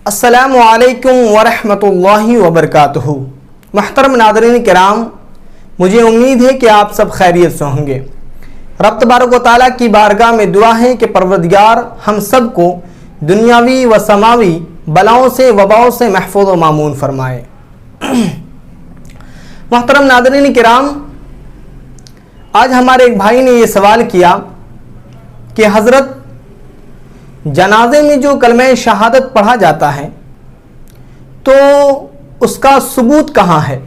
السلام علیکم ورحمۃ اللہ وبرکاتہ۔ محترم ناظرین کرام، مجھے امید ہے کہ آپ سب خیریت سے ہوں گے۔ رب تبارک و تعالیٰ کی بارگاہ میں دعا ہے کہ پروردگار ہم سب کو دنیاوی و سماوی بلاؤں سے وباؤں سے محفوظ و مامون فرمائے۔ محترم ناظرین کرام، آج ہمارے ایک بھائی نے یہ سوال کیا کہ حضرت جنازے میں جو کلمہ شہادت پڑھا جاتا ہے تو اس کا ثبوت کہاں ہے؟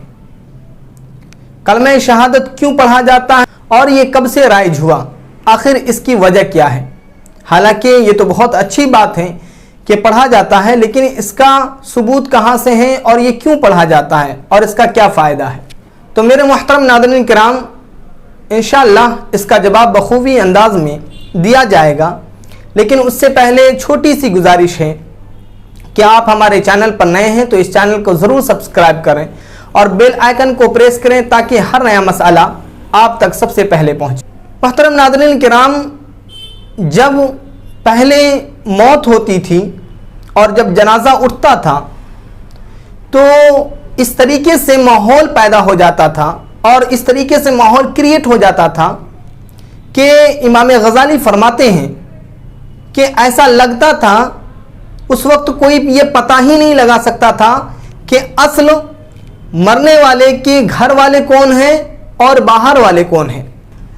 کلمہ شہادت کیوں پڑھا جاتا ہے اور یہ کب سے رائج ہوا؟ آخر اس کی وجہ کیا ہے؟ حالانکہ یہ تو بہت اچھی بات ہے کہ پڑھا جاتا ہے، لیکن اس کا ثبوت کہاں سے ہے اور یہ کیوں پڑھا جاتا ہے اور اس کا کیا فائدہ ہے؟ تو میرے محترم ناظرین کرام، انشاءاللہ اس کا جواب بخوبی انداز میں دیا جائے گا، لیکن اس سے پہلے چھوٹی سی گزارش ہے کہ آپ ہمارے چینل پر نئے ہیں تو اس چینل کو ضرور سبسکرائب کریں اور بیل آئیکن کو پریس کریں تاکہ ہر نیا مسئلہ آپ تک سب سے پہلے پہنچے۔ محترم ناظرین کرام، جب پہلے موت ہوتی تھی اور جب جنازہ اٹھتا تھا تو اس طریقے سے ماحول پیدا ہو جاتا تھا اور اس طریقے سے ماحول کریٹ ہو جاتا تھا کہ امام غزالی فرماتے ہیں کہ ایسا لگتا تھا اس وقت کوئی یہ پتہ ہی نہیں لگا سکتا تھا کہ اصل مرنے والے کے گھر والے کون ہیں اور باہر والے کون ہیں۔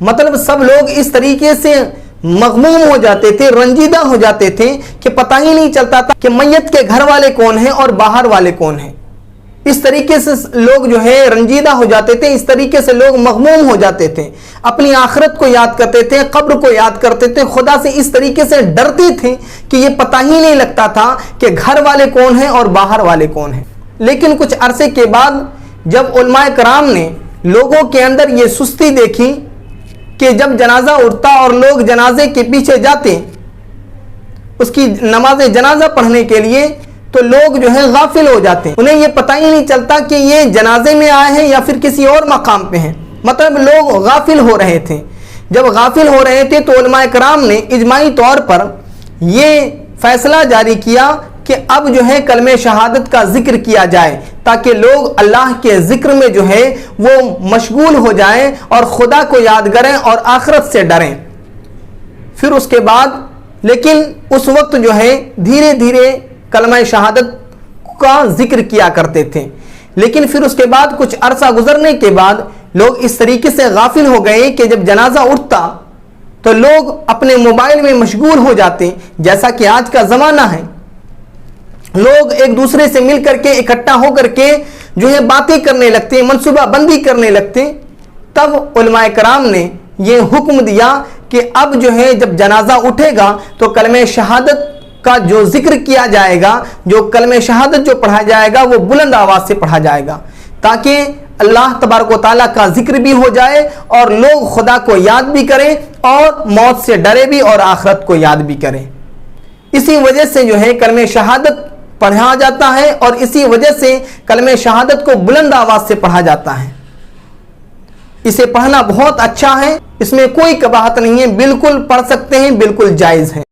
مطلب سب لوگ اس طریقے سے مغموم ہو جاتے تھے، رنجیدہ ہو جاتے تھے کہ پتہ ہی نہیں چلتا تھا کہ میت کے گھر والے کون ہیں اور باہر والے کون ہیں۔ اس طریقے سے لوگ جو ہے رنجیدہ ہو جاتے تھے، اس طریقے سے لوگ مغموم ہو جاتے تھے، اپنی آخرت کو یاد کرتے تھے، قبر کو یاد کرتے تھے، خدا سے اس طریقے سے ڈرتے تھے کہ یہ پتہ ہی نہیں لگتا تھا کہ گھر والے کون ہیں اور باہر والے کون ہیں۔ لیکن کچھ عرصے کے بعد جب علماء کرام نے لوگوں کے اندر یہ سستی دیکھی کہ جب جنازہ اٹھتا اور لوگ جنازے کے پیچھے جاتے اس کی نماز جنازہ پڑھنے کے لیے تو لوگ جو ہے غافل ہو جاتے ہیں، انہیں یہ پتہ ہی نہیں چلتا کہ یہ جنازے میں آئے ہیں یا پھر کسی اور مقام پہ ہیں۔ مطلب لوگ غافل ہو رہے تھے۔ جب غافل ہو رہے تھے تو علماء کرام نے اجماعی طور پر یہ فیصلہ جاری کیا کہ اب جو ہے کلمہ شہادت کا ذکر کیا جائے تاکہ لوگ اللہ کے ذکر میں جو ہے وہ مشغول ہو جائیں اور خدا کو یاد کریں اور آخرت سے ڈریں۔ پھر اس کے بعد لیکن اس وقت جو ہے دھیرے دھیرے کلمہ شہادت کا ذکر کیا کرتے تھے، لیکن پھر اس کے بعد کچھ عرصہ گزرنے کے بعد لوگ اس طریقے سے غافل ہو گئے کہ جب جنازہ اٹھتا تو لوگ اپنے موبائل میں مشغول ہو جاتے، جیسا کہ آج کا زمانہ ہے۔ لوگ ایک دوسرے سے مل کر کے اکٹھا ہو کر کے جو ہے باتیں کرنے لگتے، منصوبہ بندی کرنے لگتے۔ تب علماء کرام نے یہ حکم دیا کہ اب جو ہے جب جنازہ اٹھے گا تو کلمہ شہادت کا جو ذکر کیا جائے گا، جو کلمہ شہادت جو پڑھا جائے گا وہ بلند آواز سے پڑھا جائے گا تاکہ اللہ تبارک و تعالیٰ کا ذکر بھی ہو جائے اور لوگ خدا کو یاد بھی کریں اور موت سے ڈرے بھی اور آخرت کو یاد بھی کریں۔ اسی وجہ سے جو ہے کلمہ شہادت پڑھا جاتا ہے اور اسی وجہ سے کلمہ شہادت کو بلند آواز سے پڑھا جاتا ہے۔ اسے پڑھنا بہت اچھا ہے، اس میں کوئی قباحت نہیں ہے، بالکل پڑھ سکتے ہیں، بالکل جائز ہے۔